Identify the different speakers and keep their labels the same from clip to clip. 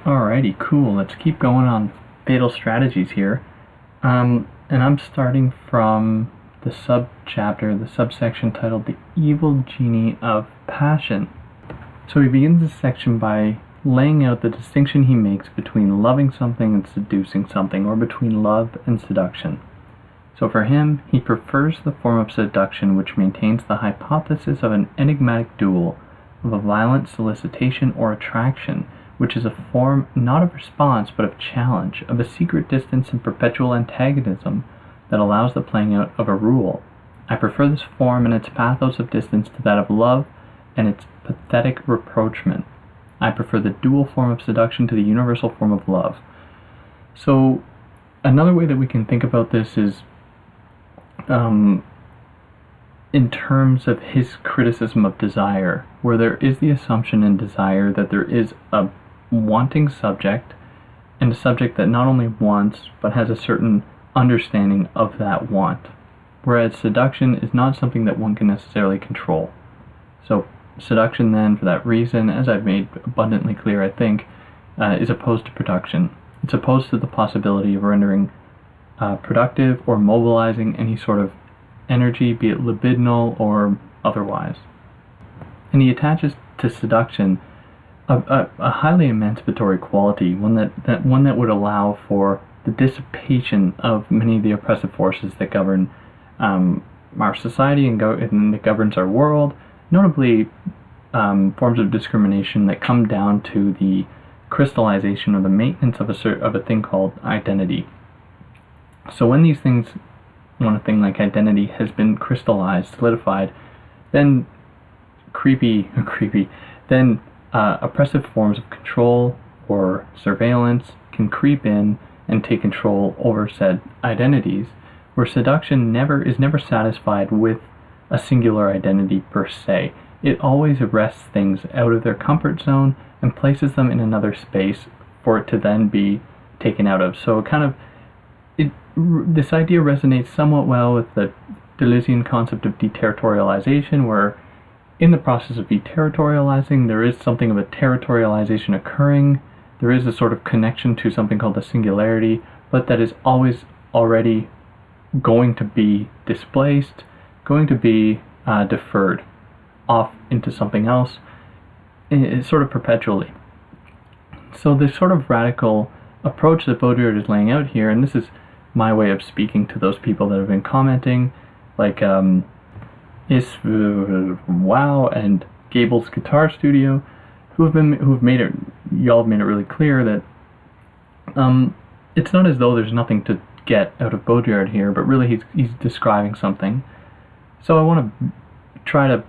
Speaker 1: Alrighty, cool. Let's keep going on fatal strategies here. And I'm starting from the sub-chapter, the subsection titled The Evil Genie of Passion. So he begins this section by laying out the distinction he makes between loving something and seducing something, or between love and seduction. So for him, he prefers the form of seduction which maintains the hypothesis of an enigmatic duel, of a violent solicitation or attraction, which is a form not of response but of challenge, of a secret distance and perpetual antagonism that allows the playing out of a rule. I prefer this form and its pathos of distance to that of love and its pathetic reproachment. I prefer the dual form of seduction to the universal form of love. So another way that we can think about this is in terms of his criticism of desire, where there is the assumption in desire that there is a wanting subject, and a subject that not only wants but has a certain understanding of that want, whereas seduction is not something that one can necessarily control. So seduction then, for that reason, as I've made abundantly clear, I think, is opposed to production. It's opposed to the possibility of rendering productive or mobilizing any sort of energy, be it libidinal or otherwise. And he attaches to seduction a highly emancipatory quality, one that would allow for the dissipation of many of the oppressive forces that govern our society and that governs our world, notably forms of discrimination that come down to the crystallization or the maintenance of a thing called identity. So when a thing like identity has been crystallized, solidified, then oppressive forms of control or surveillance can creep in and take control over said identities, where seduction is never satisfied with a singular identity per se. It always arrests things out of their comfort zone and places them in another space for it to then be taken out of. So this idea resonates somewhat well with the Deleuzean concept of deterritorialization, where in the process of deterritorializing, there is something of a territorialization occurring. There is a sort of connection to something called the singularity, but that is always already going to be displaced, going to be deferred off into something else, sort of perpetually. So this sort of radical approach that Baudrillard is laying out here, and this is my way of speaking to those people that have been commenting, like Wow and Gable's Guitar Studio, who've made it really clear that it's not as though there's nothing to get out of Baudrillard here, but really he's describing something. So I want to try to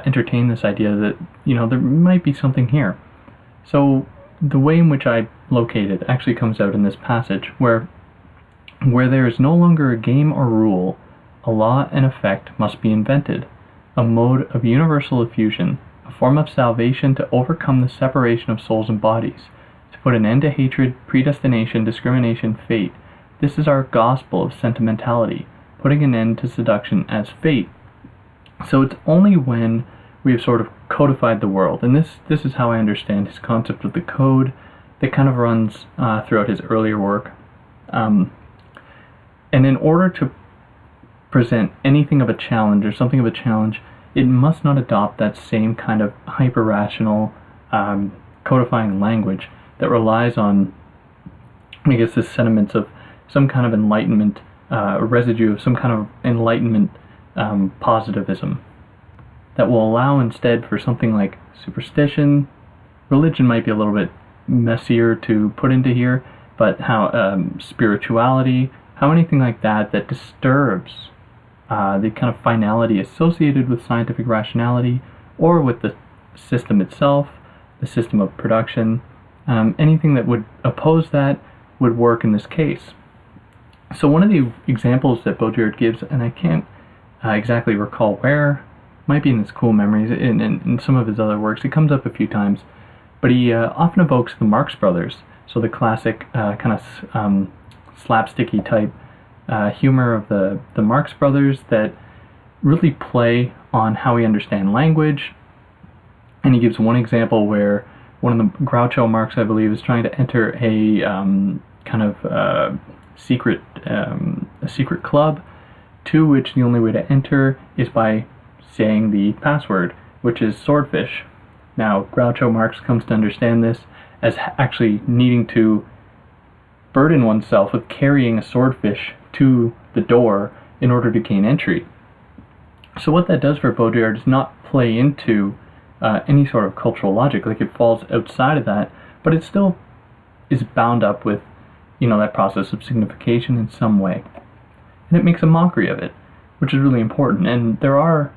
Speaker 1: entertain this idea that there might be something here. So the way in which I locate it actually comes out in this passage, where there is no longer a game or rule, a law and effect must be invented, a mode of universal effusion, a form of salvation to overcome the separation of souls and bodies, to put an end to hatred, predestination, discrimination, fate. This is our gospel of sentimentality, putting an end to seduction as fate. So it's only when we have sort of codified the world, and this is how I understand his concept of the code that kind of runs throughout his earlier work. And in order to present anything of a challenge or something of a challenge, it must not adopt that same kind of hyper-rational codifying language that relies on, I guess, the sentiments of some kind of enlightenment, a residue of some kind of enlightenment positivism that will allow instead for something like superstition. Religion might be a little bit messier to put into here, but how spirituality, how anything like that disturbs the kind of finality associated with scientific rationality or with the system itself, the system of production, anything that would oppose that would work in this case. So one of the examples that Baudrillard gives, and I can't exactly recall where, might be in his Cool Memories, in some of his other works, it comes up a few times, but he often evokes the Marx Brothers, so the classic kind of slapsticky type humor of the Marx Brothers that really play on how we understand language. And he gives one example where one of the Groucho Marx, I believe, is trying to enter a secret club, to which the only way to enter is by saying the password, which is swordfish. Now, Groucho Marx comes to understand this as actually needing to burden oneself with carrying a swordfish to the door in order to gain entry. So what that does for Baudrillard is not play into any sort of cultural logic, like it falls outside of that, but it still is bound up with, that process of signification in some way. And it makes a mockery of it, which is really important. And there are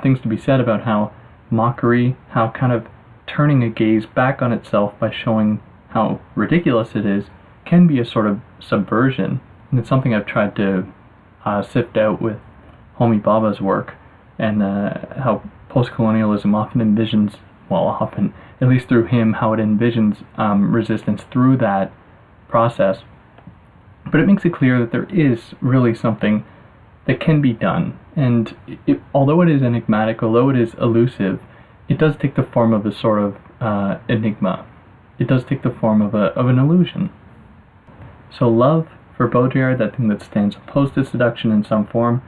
Speaker 1: things to be said about how mockery, how kind of turning a gaze back on itself by showing how ridiculous it is, can be a sort of subversion. And it's something I've tried to sift out with Homi Bhabha's work, and how post-colonialism often envisions, often, at least through him, how it envisions resistance through that process. But it makes it clear that there is really something that can be done. And although it is enigmatic, although it is elusive, it does take the form of a sort of enigma. It does take the form of an illusion. So love, for Baudrillard, that thing that stands opposed to seduction in some form,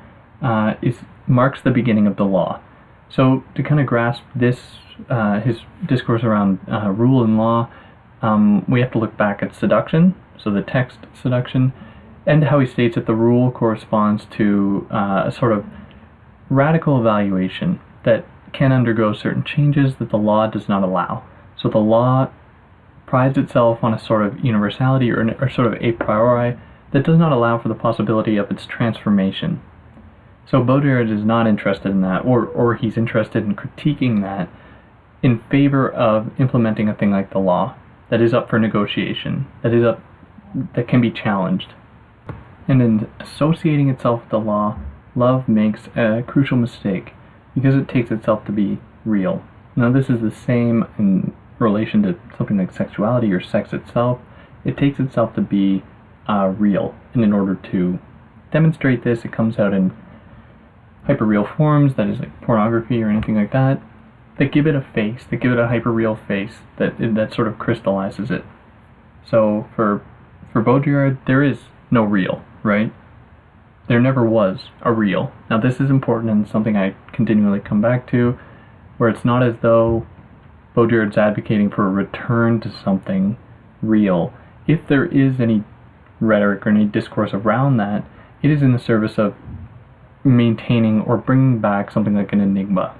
Speaker 1: marks the beginning of the law. So to kind of grasp this, his discourse around rule and law, we have to look back at seduction, so the text seduction, and how he states that the rule corresponds to a sort of radical evaluation that can undergo certain changes that the law does not allow. So the law prides itself on a sort of universality or sort of a priori that does not allow for the possibility of its transformation. So Baudrillard is not interested in that, or he's interested in critiquing that in favor of implementing a thing like the law that is up for negotiation, that can be challenged. And in associating itself with the law, love makes a crucial mistake because it takes itself to be real. Now this is the same in relation to something like sexuality or sex itself. It takes itself to be real, and in order to demonstrate this, it comes out in hyperreal forms, that is like pornography or anything like that, that give it a face, that give it a hyperreal face, that sort of crystallizes it. So for Baudrillard, there is no real, right? There never was a real. Now this is important and something I continually come back to, where it's not as though Baudrillard's advocating for a return to something real. If there is any rhetoric or any discourse around that, it is in the service of maintaining or bringing back something like an enigma.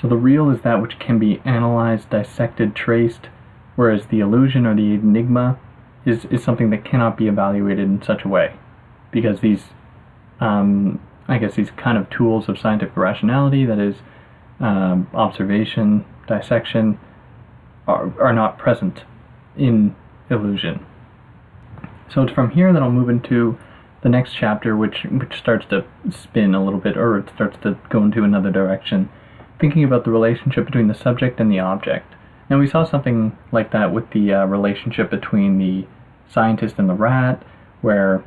Speaker 1: So the real is that which can be analyzed, dissected, traced, whereas the illusion or the enigma is something that cannot be evaluated in such a way, because these kind of tools of scientific rationality, that is observation, dissection, are not present in illusion. So it's from here that I'll move into the next chapter, which starts to spin a little bit, or it starts to go into another direction, thinking about the relationship between the subject and the object. And we saw something like that with the relationship between the scientist and the rat, where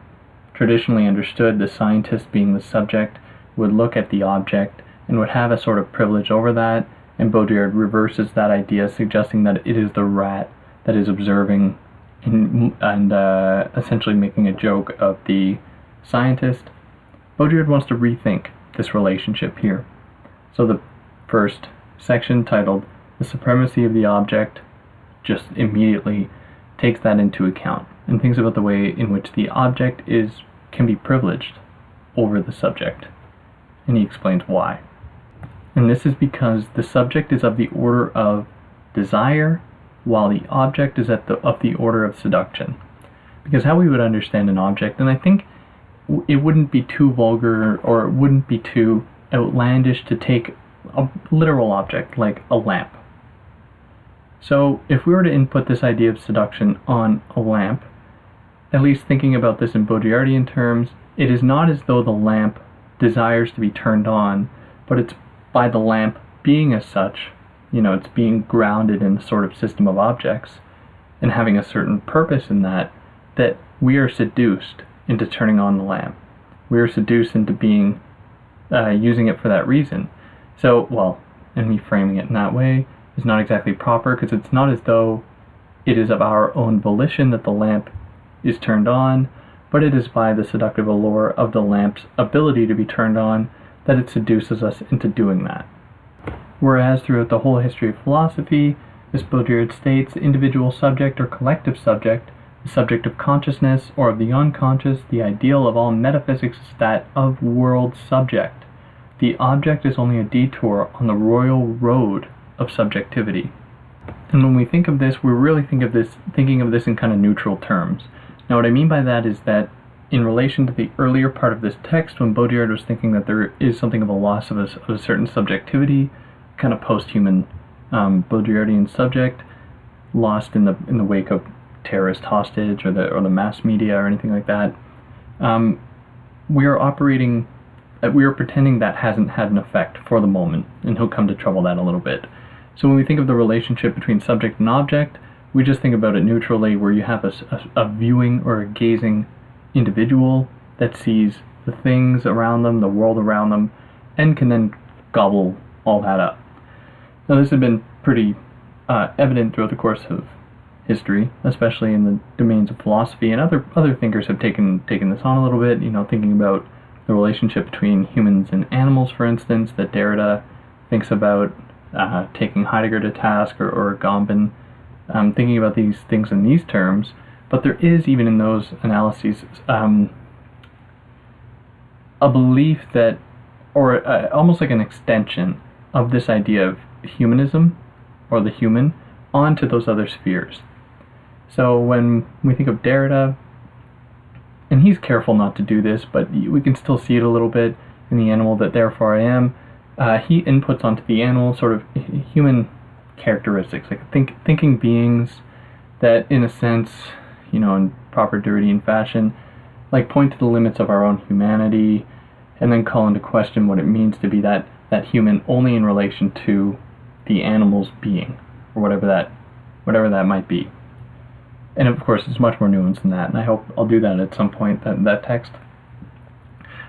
Speaker 1: traditionally understood the scientist, being the subject, would look at the object and would have a sort of privilege over that, and Baudrillard reverses that idea, suggesting that it is the rat that is observing and essentially making a joke of the scientist. Baudrillard wants to rethink this relationship here. So the first section, titled The Supremacy of the Object, just immediately takes that into account and thinks about the way in which the object can be privileged over the subject. And he explains why. And this is because the subject is of the order of desire, while the object is of the order of seduction. Because how we would understand an object, and I think it wouldn't be too vulgar or it wouldn't be too outlandish to take a literal object like a lamp. So if we were to input this idea of seduction on a lamp, at least thinking about this in Baudrillardian terms, it is not as though the lamp desires to be turned on, but it's by the lamp being as such, it's being grounded in a sort of system of objects and having a certain purpose in that we are seduced into turning on the lamp. We are seduced into being using it for that reason. So, well, and me framing it in that way is not exactly proper, because it's not as though it is of our own volition that the lamp is turned on, but it is by the seductive allure of the lamp's ability to be turned on that it seduces us into doing that. Whereas throughout the whole history of philosophy, as Baudrillard states, individual subject or collective subject, the subject of consciousness or of the unconscious, the ideal of all metaphysics is that of world subject. The object is only a detour on the royal road of subjectivity. And when we think of this, we're really thinking of this in kind of neutral terms. Now, what I mean by that is that in relation to the earlier part of this text, when Baudrillard was thinking that there is something of a loss of a certain subjectivity, kind of post-human Baudrillardian subject, lost in the wake of terrorist hostage or the mass media or anything like that, we are pretending that hasn't had an effect for the moment, and he'll come to trouble that a little bit. So when we think of the relationship between subject and object, we just think about it neutrally, where you have a viewing or a gazing individual that sees the things around them, the world around them, and can then gobble all that up. Now, this has been pretty evident throughout the course of history, especially in the domains of philosophy, and other thinkers have taken this on a little bit, thinking about the relationship between humans and animals, for instance, that Derrida thinks about, taking Heidegger to task, or Gomben, thinking about these things in these terms. But there is, even in those analyses, a belief that, or almost like an extension of this idea of humanism, or the human, onto those other spheres. So when we think of Derrida, and he's careful not to do this, but we can still see it a little bit in The Animal That Therefore I Am, he inputs onto the animal sort of human characteristics, like thinking beings that, in a sense, in proper Derridian fashion, like point to the limits of our own humanity, and then call into question what it means to be that human only in relation to the animal's being, or whatever that might be. And of course, it's much more nuanced than that, and I hope I'll do that at some point, that text.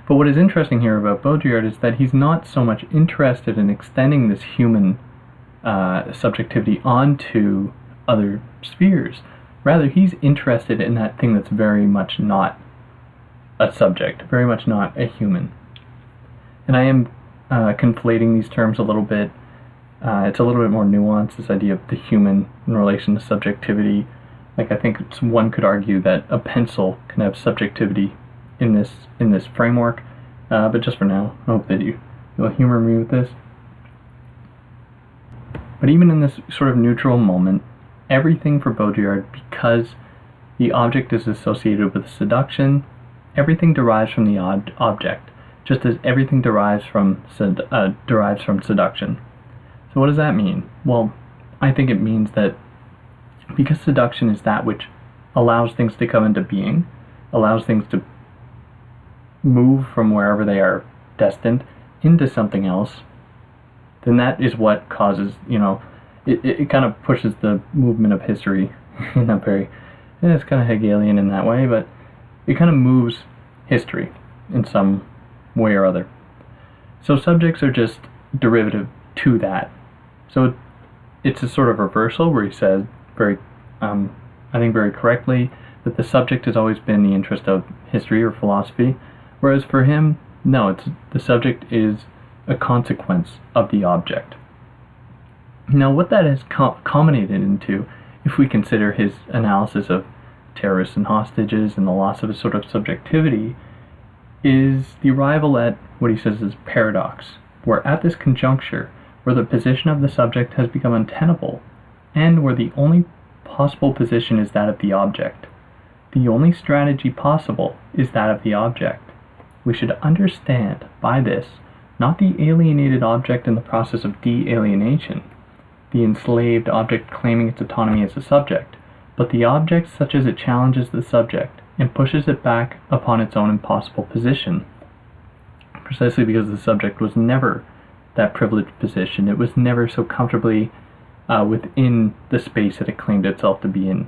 Speaker 1: But what is interesting here about Baudrillard is that he's not so much interested in extending this human subjectivity onto other spheres. Rather, he's interested in that thing that's very much not a subject, very much not a human. And I am conflating these terms a little bit. It's a little bit more nuanced, this idea of the human in relation to subjectivity. Like, I think one could argue that a pencil can have subjectivity in this framework, but just for now, I hope that you'll humor me with this. But even in this sort of neutral moment, everything for Baudrillard, because the object is associated with seduction, everything derives from the object, just as everything derives from seduction. So what does that mean? Well, I think it means that because seduction is that which allows things to come into being, allows things to move from wherever they are destined into something else, then that is what causes, it kind of pushes the movement of history in a very, it's kind of Hegelian in that way, but it kind of moves history in some way or other. So subjects are just derivative to that. So it's a sort of reversal where he says I think very correctly, that the subject has always been the interest of history or philosophy, whereas for him, no, the subject is a consequence of the object. Now, what that has culminated into, if we consider his analysis of terrorists and hostages and the loss of a sort of subjectivity, is the arrival at what he says is paradox, where at this conjuncture, where the position of the subject has become untenable, and where the only possible position is that of the object, the only strategy possible is that of the object. We should understand by this not the alienated object in the process of de-alienation, the enslaved object claiming its autonomy as a subject, but the object such as it challenges the subject and pushes it back upon its own impossible position, precisely because the subject was never that privileged position. It was never so comfortably within the space that it claimed itself to be in.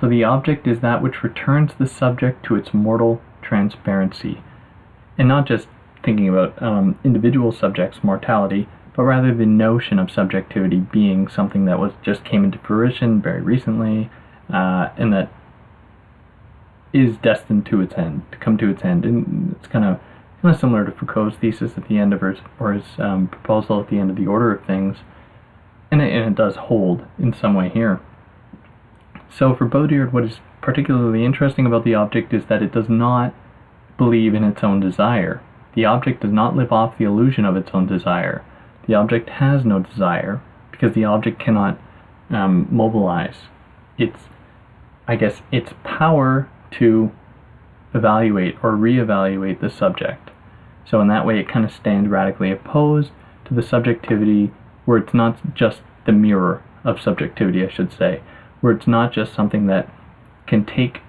Speaker 1: So the object is that which returns the subject to its mortal transparency. And not just thinking about individual subjects' mortality, but rather the notion of subjectivity being something that just came into fruition very recently, and that is destined to come to its end. And it's kind of similar to Foucault's thesis at the end of his proposal at the end of the order of things, and it does hold in some way here. So for Baudrillard, what is particularly interesting about the object is that it does not believe in its own desire. The object does not live off the illusion of its own desire. The object has no desire because the object cannot mobilize its power to evaluate or reevaluate the subject. So in that way it kind of stands radically opposed to the subjectivity where it's not just the mirror of subjectivity, I should say, where it's not just something that can take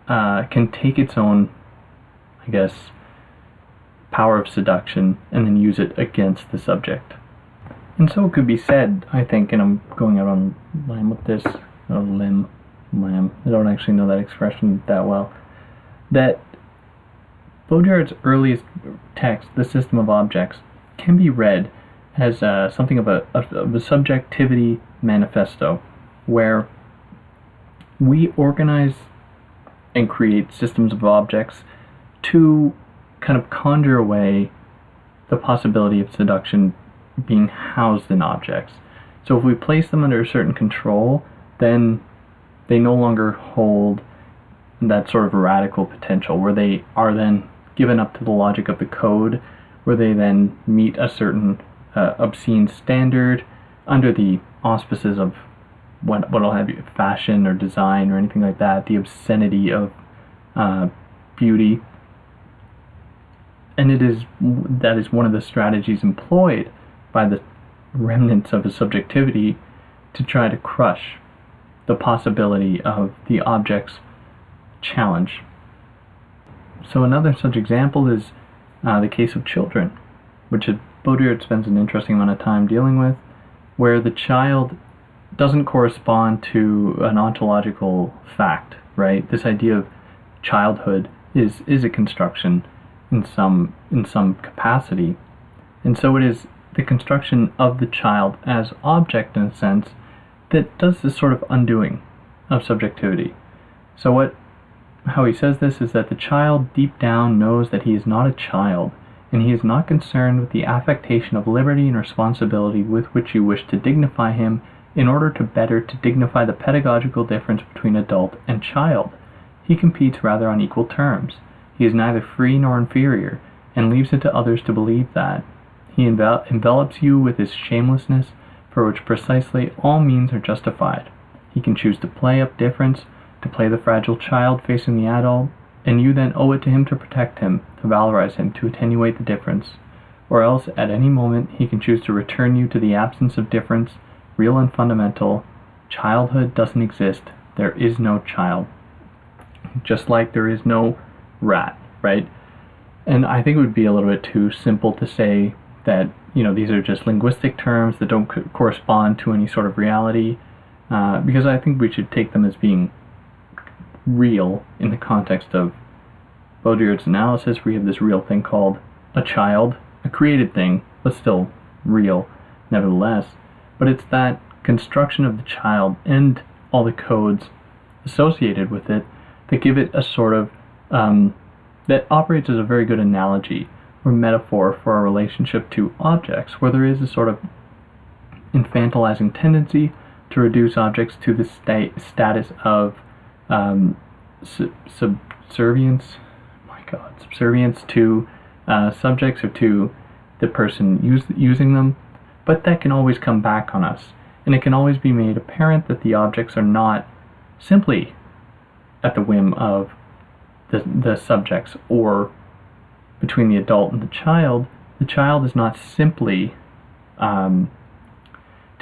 Speaker 1: its own, power of seduction and then use it against the subject. And so it could be said, I think, and I'm going out on limb with this, or limb, I don't actually know that expression that well, that Baudrillard's earliest text, The System of Objects, can be read as something of a subjectivity manifesto, where we organize and create systems of objects to kind of conjure away the possibility of seduction being housed in objects. So if we place them under a certain control, then they no longer hold that sort of radical potential, where they are then given up to the logic of the code, where they then meet a certain obscene standard under the auspices of what'll have you, fashion or design or anything like that, the obscenity of beauty. And that is one of the strategies employed by the remnants of a subjectivity to try to crush the possibility of the object's challenge. So another such example is the case of children, which Baudrillard spends an interesting amount of time dealing with, where the child doesn't correspond to an ontological fact, right? This idea of childhood is a construction in some capacity. And so it is the construction of the child as object, in a sense, that does this sort of undoing of subjectivity. So how he says this is that the child deep down knows that he is not a child, and he is not concerned with the affectation of liberty and responsibility with which you wish to dignify him in order to better to dignify the pedagogical difference between adult and child. He competes rather on equal terms. He is neither free nor inferior, and leaves it to others to believe that. He envelops you with his shamelessness, for which precisely all means are justified. He can choose to play up difference, to play the fragile child facing the adult, and you then owe it to him to protect him, to valorize him, to attenuate the difference. Or else, at any moment, he can choose to return you to the absence of difference, real and fundamental. Childhood doesn't exist. There is no child. Just like there is no rat, right? And I think it would be a little bit too simple to say that, these are just linguistic terms that don't correspond to any sort of reality, because I think we should take them as being real in the context of Baudrillard's analysis, where you have this real thing called a child, a created thing, but still real nevertheless. But it's that construction of the child and all the codes associated with it that give it a sort of that operates as a very good analogy or metaphor for our relationship to objects, where there is a sort of infantilizing tendency to reduce objects to the status of subservience to subjects or to the person using them, but that can always come back on us, and it can always be made apparent that the objects are not simply at the whim of the subjects, or between the adult and the child. The child is not simply to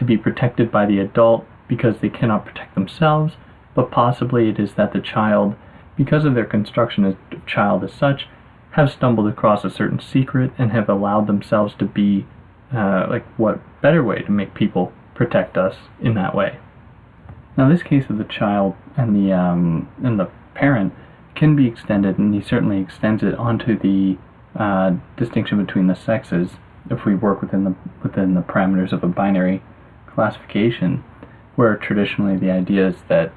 Speaker 1: be protected by the adult because they cannot protect themselves, but possibly it is that the child, because of their construction as child as such, have stumbled across a certain secret and have allowed themselves to be what better way to make people protect us in that way. Now this case of the child the parent can be extended, and he certainly extends it onto the distinction between the sexes if we work within the parameters of a binary classification, where traditionally the idea is that,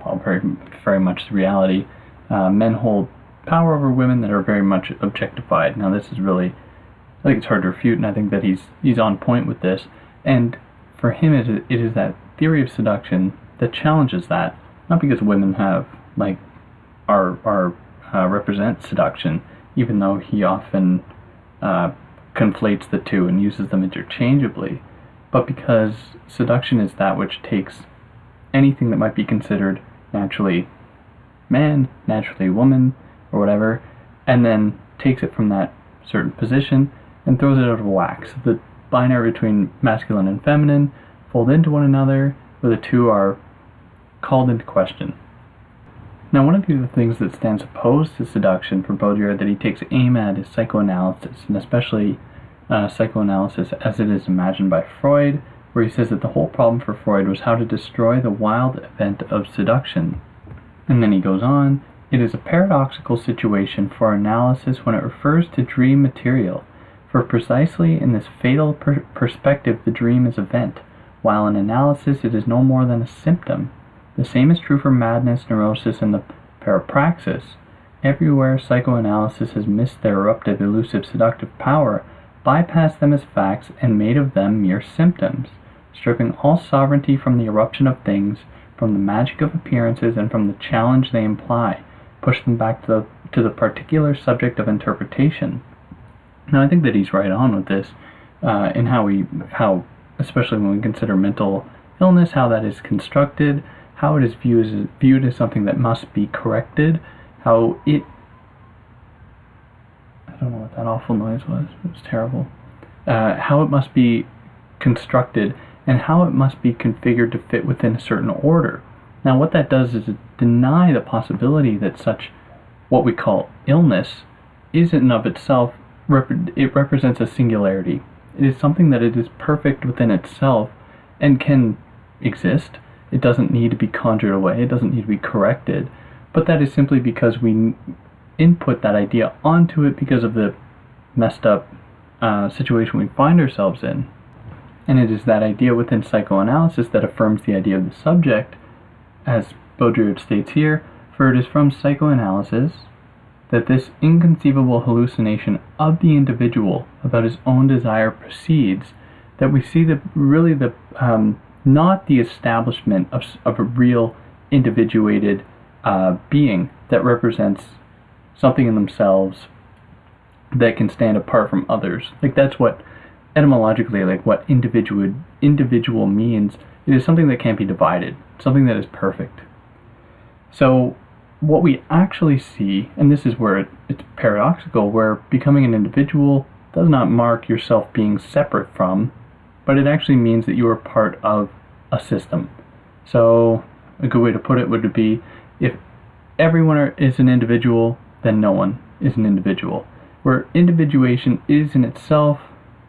Speaker 1: well, very, very much the reality, men hold power over women that are very much objectified. Now this is really, I think it's hard to refute, and I think that he's on point with this. And for him, it is that theory of seduction that challenges that, not because women have represent seduction, even though he often conflates the two and uses them interchangeably, but because seduction is that which takes anything that might be considered naturally man, naturally woman, or whatever, and then takes it from that certain position and throws it out of whack. So the binary between masculine and feminine fold into one another, where the two are called into question. Now, one of the other things that stands opposed to seduction for Baudrillard that he takes aim at is psychoanalysis, and especially psychoanalysis as it is imagined by Freud, where he says that the whole problem for Freud was how to destroy the wild event of seduction. And then he goes on, it is a paradoxical situation for analysis when it refers to dream material, for precisely in this fatal perspective the dream is event, while in analysis it is no more than a symptom. The same is true for madness, neurosis, and the parapraxis. Everywhere psychoanalysis has missed their eruptive, elusive, seductive power, bypassed them as facts, and made of them mere symptoms, stripping all sovereignty from the eruption of things, from the magic of appearances, and from the challenge they imply, push them back to the particular subject of interpretation. Now, I think that he's right on with this, in how, especially when we consider mental illness, how that is constructed, how it is viewed as something that must be corrected, how it... I don't know what that awful noise was. It was terrible. How it must be constructed, and how it must be configured to fit within a certain order. Now, what that does is deny the possibility that such, what we call illness, is in and of itself, it represents a singularity. It is something that it is perfect within itself and can exist. It doesn't need to be conjured away. It doesn't need to be corrected. But that is simply because we input that idea onto it because of the messed up situation we find ourselves in. And it is that idea within psychoanalysis that affirms the idea of the subject, as Baudrillard states here, for it is from psychoanalysis that this inconceivable hallucination of the individual about his own desire proceeds, that we see not the establishment of a real individuated being that represents something in themselves that can stand apart from others. That's what, etymologically, what individual means. It is something that can't be divided, something that is perfect. So what we actually see, and this is where it's paradoxical, where becoming an individual does not mark yourself being separate from, but it actually means that you are part of a system. So a good way to put it would be, if everyone is an individual, then no one is an individual. Where individuation is in itself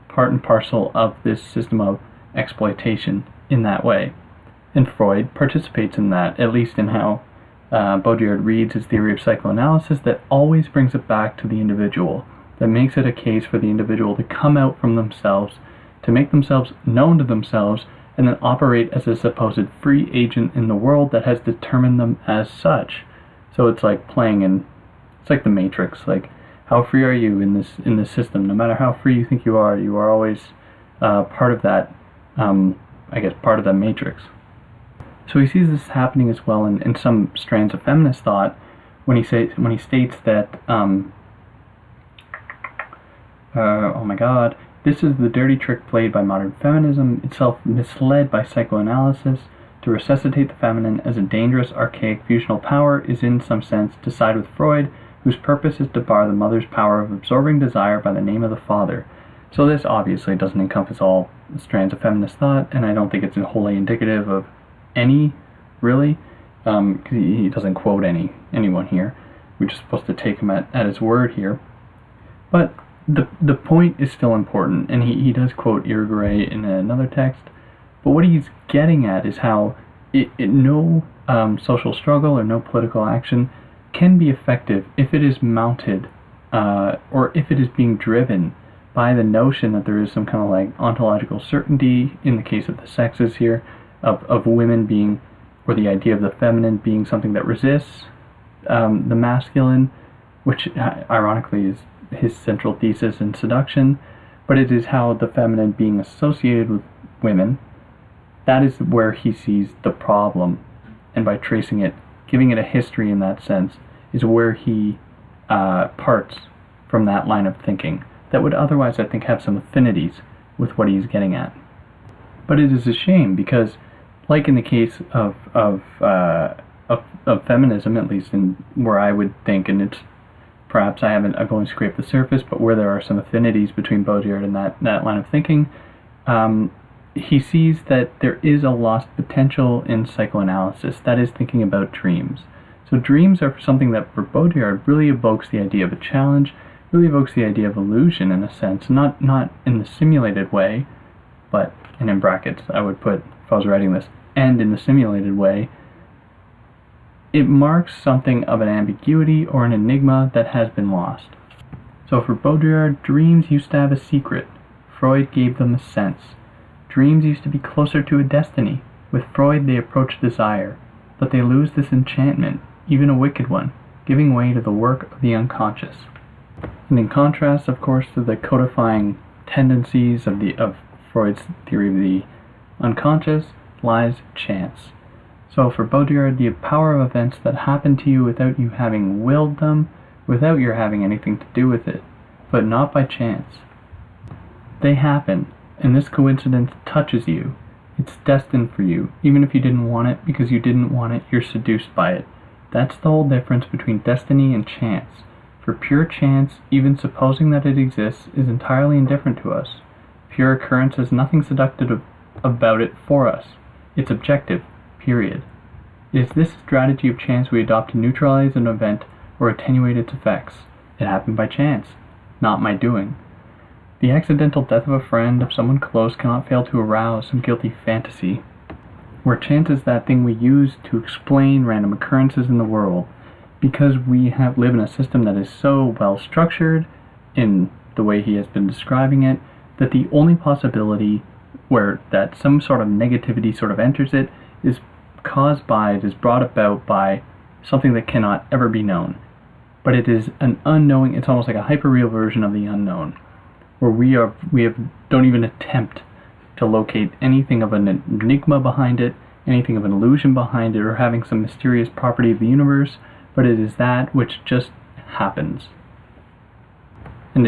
Speaker 1: part and parcel of this system of exploitation in that way. And Freud participates in that, at least in how Baudrillard reads his theory of psychoanalysis, that always brings it back to the individual, that makes it a case for the individual to come out from themselves, to make themselves known to themselves, and then operate as a supposed free agent in the world that has determined them as such. So it's like it's like the Matrix. How free are you in this system? No matter how free you think you are always part of that, part of that matrix. So he sees this happening as well in some strands of feminist thought when he states that, oh my God, this is the dirty trick played by modern feminism, itself misled by psychoanalysis. To resuscitate the feminine as a dangerous, archaic, fusional power is in some sense to side with Freud, whose purpose is to bar the mother's power of absorbing desire by the name of the father. So this obviously doesn't encompass all strands of feminist thought, and I don't think it's wholly indicative of any, really, because he doesn't quote anyone here. We're just supposed to take him at his word here. But the point is still important, and he does quote Irigaray in another text, but what he's getting at is how no social struggle or no political action can be effective if it is mounted or if it is being driven by the notion that there is some kind of like ontological certainty in the case of the sexes here, of women being, or the idea of the feminine being something that resists the masculine, which ironically is his central thesis in Seduction, but it is how the feminine being associated with women, that is where he sees the problem, and by tracing it, giving it a history in that sense, is where he parts from that line of thinking that would otherwise, I think, have some affinities with what he's getting at. But it is a shame because, like in the case of feminism, at least in where I would think, and it's perhaps I've only scraped the surface, but where there are some affinities between Baudrillard and that line of thinking, he sees that there is a lost potential in psychoanalysis, that is thinking about dreams. So dreams are something that for Baudrillard really evokes the idea of a challenge, really evokes the idea of illusion in a sense, not in the simulated way, but, and in brackets I would put, if I was writing this, and in the simulated way, it marks something of an ambiguity or an enigma that has been lost. So for Baudrillard, dreams used to have a secret. Freud gave them a sense. Dreams used to be closer to a destiny. With Freud they approach desire, but they lose this enchantment, even a wicked one, giving way to the work of the unconscious. And in contrast, of course, to the codifying tendencies of Freud's theory of the unconscious, lies chance. So for Baudrillard, the power of events that happen to you without you having willed them, without your having anything to do with it, but not by chance. They happen, and this coincidence touches you. It's destined for you, even if you didn't want it. Because you didn't want it, you're seduced by it. That's the whole difference between destiny and chance. For pure chance, even supposing that it exists, is entirely indifferent to us. Pure occurrence has nothing seductive about it for us. It's objective, period. It is this strategy of chance we adopt to neutralize an event or attenuate its effects. It happened by chance, not my doing. The accidental death of a friend, of someone close, cannot fail to arouse some guilty fantasy, where chance is that thing we use to explain random occurrences in the world, because we live in a system that is so well structured in the way he has been describing it, that the only possibility where that some sort of negativity sort of enters it is caused by, it is brought about by something that cannot ever be known. But it is an unknowing, it's almost like a hyperreal version of the unknown, where we don't even attempt to locate anything of an enigma behind it, anything of an illusion behind it, or having some mysterious property of the universe, but it is that which just happens. And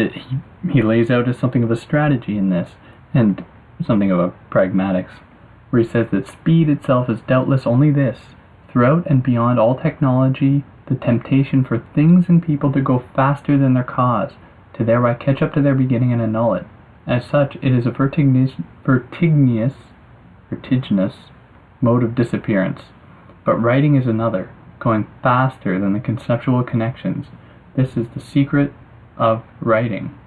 Speaker 1: he lays out as something of a strategy in this, and something of a pragmatics, where he says that speed itself is doubtless only this: throughout and beyond all technology, the temptation for things and people to go faster than their cause, to thereby catch up to their beginning and annul it. As such, it is a vertiginous mode of disappearance. But writing is another, going faster than the conceptual connections. This is the secret of writing.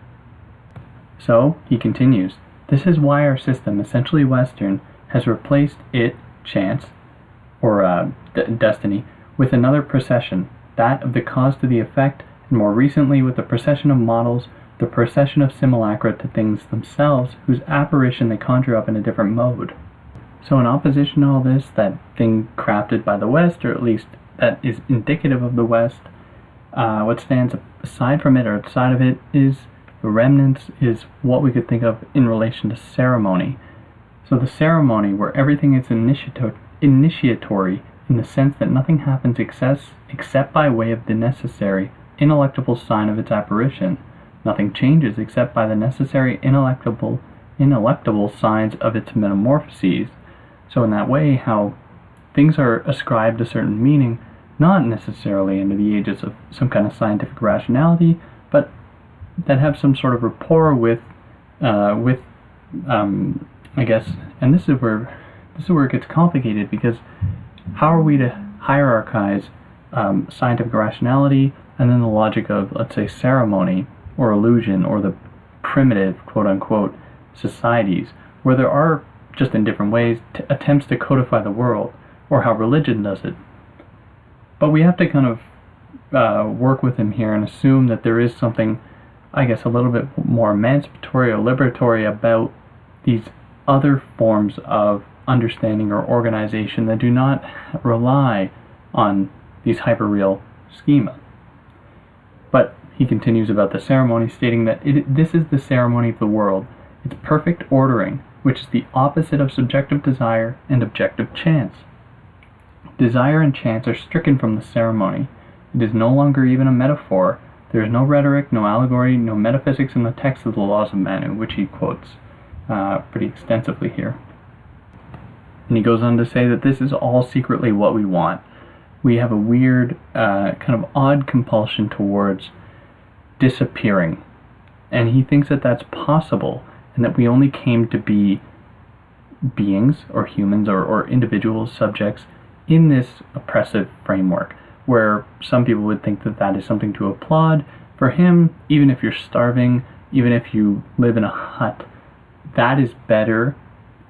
Speaker 1: So, he continues, this is why our system, essentially Western, has replaced it, chance, or destiny, with another procession, that of the cause to the effect, and more recently with the procession of models, the procession of simulacra to things themselves, whose apparition they conjure up in a different mode. So in opposition to all this, that thing crafted by the West, or at least that is indicative of the West, what stands aside from it or outside of it is the remnants, is what we could think of in relation to ceremony. So the ceremony where everything is initiatory in the sense that nothing happens except by way of the necessary, ineluctable sign of its apparition. Nothing changes except by the necessary ineluctable signs of its metamorphoses. So in that way, how things are ascribed a certain meaning, not necessarily under the aegis of some kind of scientific rationality, but that have some sort of rapport with I guess, and this is where it gets complicated, because how are we to hierarchize scientific rationality and then the logic of, let's say, ceremony or illusion or the primitive, quote-unquote, societies, where there are, just in different ways, attempts to codify the world, or how religion does it. But we have to kind of work with him here and assume that there is something, I guess, a little bit more emancipatory or liberatory about these other forms of understanding or organization that do not rely on these hyperreal schema. But he continues about the ceremony, stating that this is the ceremony of the world, its perfect ordering, which is the opposite of subjective desire and objective chance. Desire and chance are stricken from the ceremony. It is no longer even a metaphor. There is no rhetoric, no allegory, no metaphysics in the text of the laws of Manu, which he quotes pretty extensively here. And he goes on to say that this is all secretly what we want. We have a weird, kind of odd compulsion towards disappearing. And he thinks that that's possible, and that we only came to be beings, or humans, or individuals, subjects, in this oppressive framework, where some people would think that that is something to applaud. For him, even if you're starving, even if you live in a hut, that is better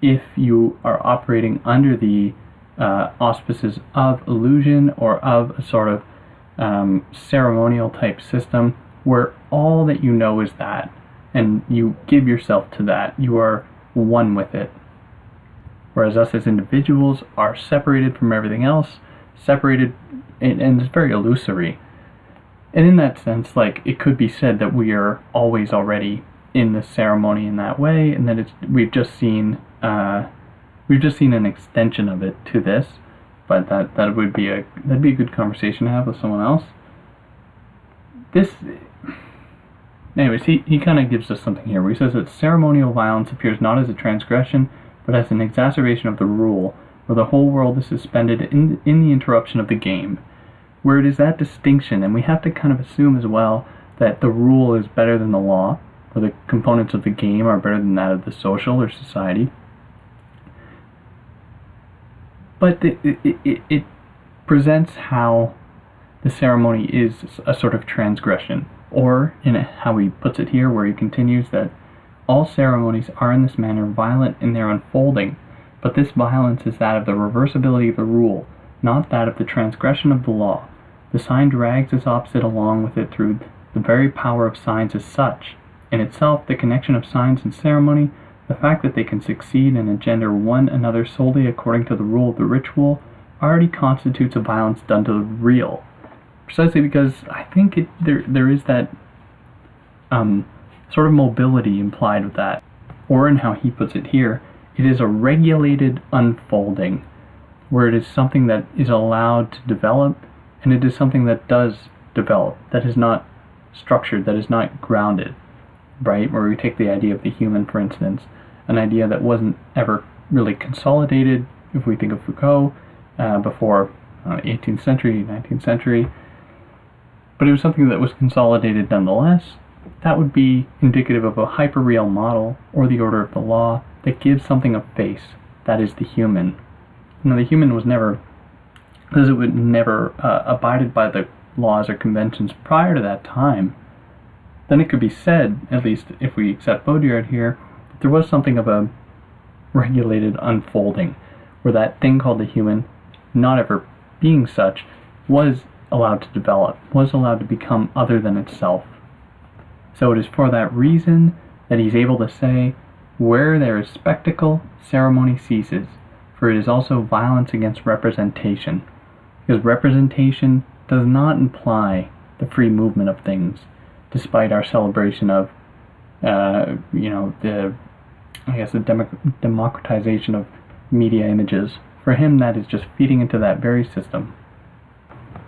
Speaker 1: if you are operating under the auspices of illusion or of a sort of ceremonial type system where all that you know is that, and you give yourself to that. You are one with it. Whereas us as individuals are separated from everything else, separated, and it's very illusory. And in that sense, like, it could be said that we are always already in the ceremony in that way, and that we've just seen an extension of it to this. But that'd be a good conversation to have with someone else. Anyways, he kind of gives us something here where he says that ceremonial violence appears not as a transgression, but as an exacerbation of the rule, where the whole world is suspended in the interruption of the game, where it is that distinction, and we have to kind of assume as well that the rule is better than the law, or the components of the game are better than that of the social or society. But it presents how the ceremony is a sort of transgression, or in how he puts it here, where he continues that all ceremonies are in this manner violent in their unfolding, but this violence is that of the reversibility of the rule, not that of the transgression of the law. The sign drags its opposite along with it through the very power of signs as such. In itself, the connection of signs and ceremony, the fact that they can succeed and engender one another solely according to the rule of the ritual, already constitutes a violence done to the real. Precisely because I think there is that sort of mobility implied with that. Or in how he puts it here, it is a regulated unfolding, where it is something that is allowed to develop, and it is something that does develop, that is not structured, that is not grounded, right? Where we take the idea of the human, for instance, an idea that wasn't ever really consolidated, if we think of Foucault, before 18th century, 19th century, but it was something that was consolidated nonetheless. That would be indicative of a hyperreal model, or the order of the law, that gives something a face, that is the human. Now, the human was never, because it would never abided by the laws or conventions prior to that time, then it could be said, at least if we accept Baudrillard here, that there was something of a regulated unfolding, where that thing called the human, not ever being such, was allowed to develop, was allowed to become other than itself. So it is for that reason that he's able to say, where there is spectacle, ceremony ceases, for it is also violence against representation, because representation does not imply the free movement of things, despite our celebration of, the democratization of media images. For him, that is just feeding into that very system.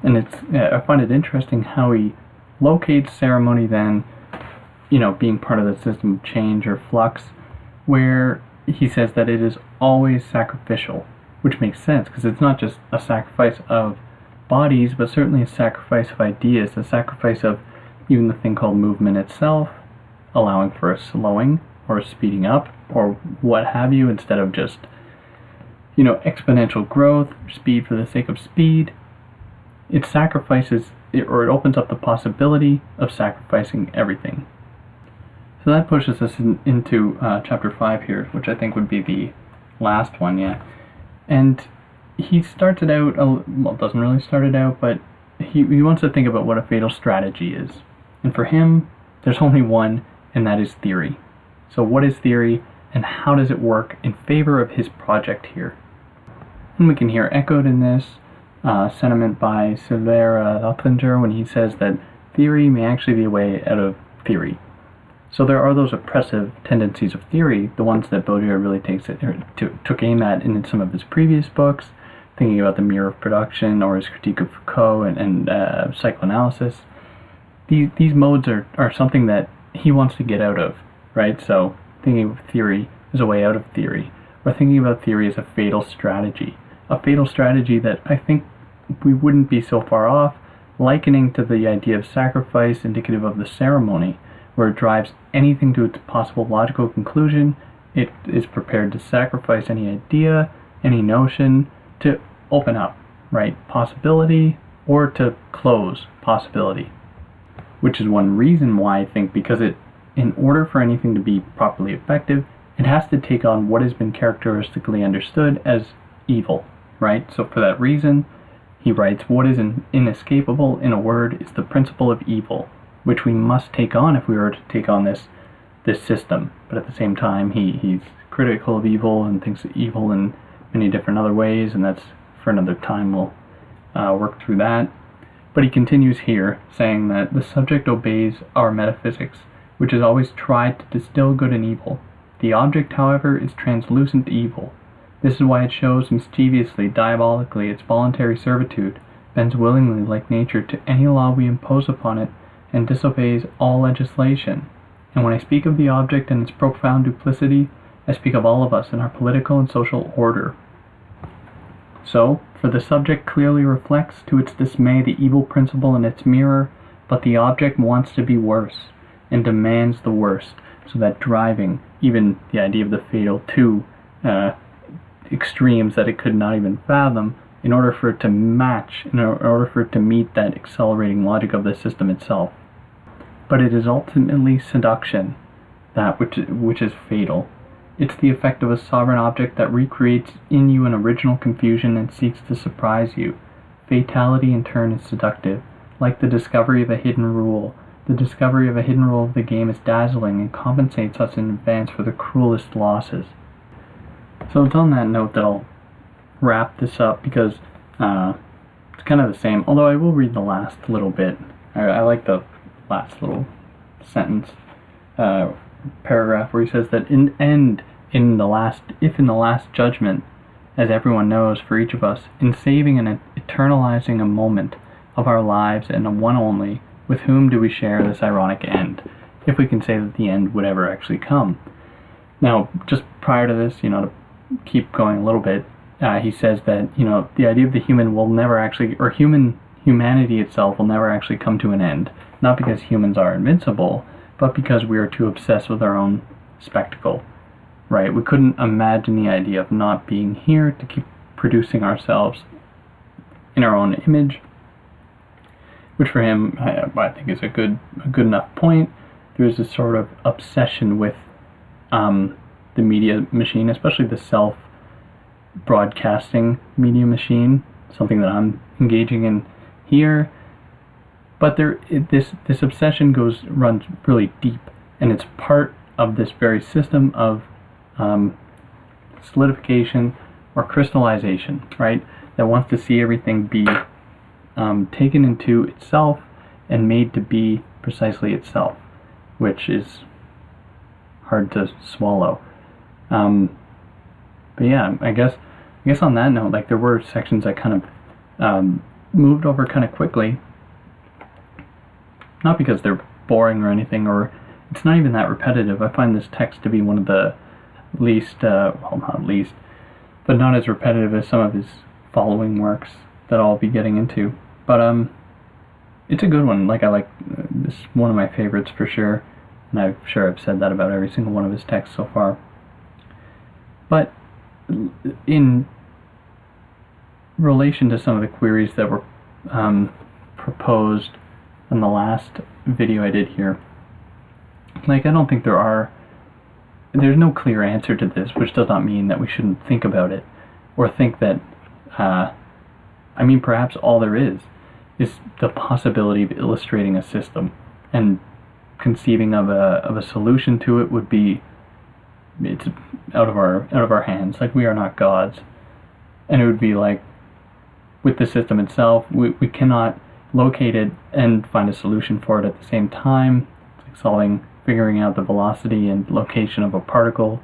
Speaker 1: And I find it interesting how he locates ceremony then, being part of the system of change or flux, where he says that it is always sacrificial, which makes sense, because it's not just a sacrifice of bodies, but certainly a sacrifice of ideas, a sacrifice of even the thing called movement itself, allowing for a slowing or a speeding up or what have you, instead of just, exponential growth, speed for the sake of speed. It sacrifices, or it opens up the possibility of sacrificing everything. So that pushes us into chapter 5 here, which I think would be the last one, yeah. And he starts it out, well, doesn't really start it out, but he wants to think about what a fatal strategy is. And for him, there's only one, and that is theory. So what is theory, and how does it work in favor of his project here? And we can hear echoed in this sentiment by Sylvain Lotringer when he says that theory may actually be a way out of theory. So there are those oppressive tendencies of theory, the ones that Baudrillard really took aim at in some of his previous books, thinking about the mirror of production or his critique of Foucault and psychoanalysis. These modes are something that he wants to get out of, right? So thinking of theory as a way out of theory, or thinking about theory as a fatal strategy that I think we wouldn't be so far off, likening to the idea of sacrifice indicative of the ceremony, where it drives anything to its possible logical conclusion. It is prepared to sacrifice any idea, any notion, to open up, right, possibility, or to close possibility. Which is one reason why I think, because in order for anything to be properly effective, it has to take on what has been characteristically understood as evil, right? So for that reason, he writes, what is inescapable, in a word, is the principle of evil, which we must take on if we were to take on this system. But at the same time, he's critical of evil and thinks of evil in many different other ways, and that's for another time. We'll work through that. But he continues here, saying that the subject obeys our metaphysics, which has always tried to distill good and evil. The object, however, is translucent to evil. This is why it shows mischievously, diabolically, its voluntary servitude, bends willingly, like nature, to any law we impose upon it, and disobeys all legislation. And when I speak of the object and its profound duplicity, I speak of all of us in our political and social order. So, for the subject clearly reflects to its dismay the evil principle in its mirror, but the object wants to be worse, and demands the worst, so that driving even the idea of the fatal to extremes that it could not even fathom, in order for it to match, in order for it to meet that accelerating logic of the system itself. But it is ultimately seduction, that which is fatal. It's the effect of a sovereign object that recreates in you an original confusion and seeks to surprise you. Fatality in turn is seductive, like the discovery of a hidden rule. The discovery of a hidden rule of the game is dazzling and compensates us in advance for the cruelest losses. So it's on that note that I'll wrap this up, because it's kind of the same, although I will read the last little bit. I like the last little sentence, paragraph, where he says that if in the last judgment, as everyone knows, for each of us, in saving and eternalizing a moment of our lives and a one only, with whom do we share this ironic end, if we can say that the end would ever actually come. Now, just prior to this, to keep going a little bit, he says that, the idea of the human will never actually, or humanity itself will never actually come to an end, not because humans are invincible, but because we are too obsessed with our own spectacle, right? We couldn't imagine the idea of not being here to keep producing ourselves in our own image, which for him, I think is a good enough point. There's this sort of obsession with the media machine, especially the self-broadcasting media machine, something that I'm engaging in here. But this obsession runs really deep, and it's part of this very system of solidification or crystallization, right? That wants to see everything be taken into itself and made to be precisely itself, which is hard to swallow. But yeah, I guess on that note, like, there were sections I kind of moved over kind of quickly. Not because they're boring or anything, or it's not even that repetitive. I find this text to be one of the least, not least, but not as repetitive as some of his following works that I'll be getting into. But it's a good one. Like, I like this, one of my favorites for sure, and I'm sure I've said that about every single one of his texts so far. But in relation to some of the queries that were proposed in the last video I did here, like, I don't think there's no clear answer to this, which does not mean that we shouldn't think about it, or think that I mean, perhaps all there is the possibility of illustrating a system, and conceiving of a solution to it would be, it's out of our hands. Like, we are not gods, and it would be like, with the system itself, we cannot locate it and find a solution for it at the same time. It's like figuring out the velocity and location of a particle.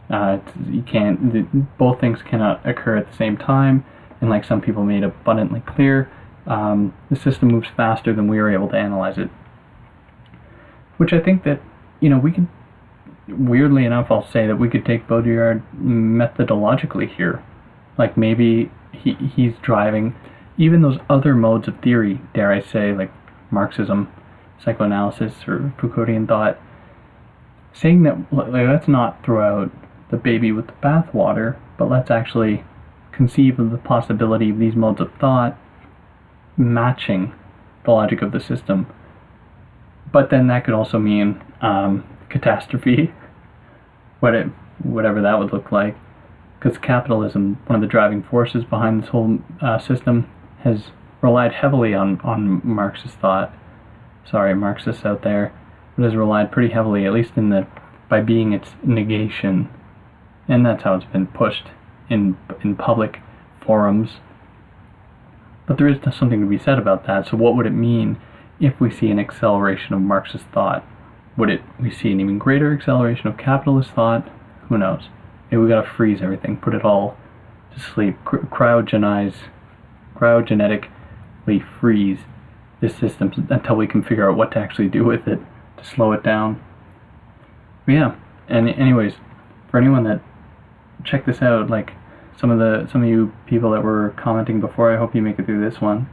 Speaker 1: You can't, both things cannot occur at the same time, and like some people made abundantly clear, the system moves faster than we are able to analyze it. Which I think that, we could, weirdly enough, I'll say that we could take Baudrillard methodologically here. Like, maybe he's driving even those other modes of theory, dare I say, like Marxism, psychoanalysis, or Foucauldian thought, saying that, like, let's not throw out the baby with the bathwater, but let's actually conceive of the possibility of these modes of thought matching the logic of the system. But then that could also mean catastrophe, whatever that would look like, because capitalism, one of the driving forces behind this whole system, has relied heavily on Marxist thought. Sorry, Marxists out there, but has relied pretty heavily, at least by being its negation, and that's how it's been pushed in public forums. But there is something to be said about that. So what would it mean if we see an acceleration of Marxist thought? Would we see an even greater acceleration of capitalist thought? Who knows? Maybe we gotta freeze everything, put it all to sleep, cryogenetically freeze this system until we can figure out what to actually do with it to slow it down. But yeah, and anyways, for anyone that check this out, like some of you people that were commenting before, I hope you make it through this one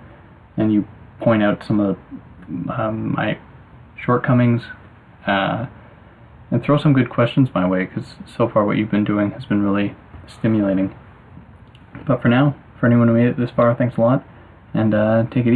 Speaker 1: and you point out some of my shortcomings, and throw some good questions my way, because so far what you've been doing has been really stimulating. But for now, for anyone who made it this far, thanks a lot, and take it easy.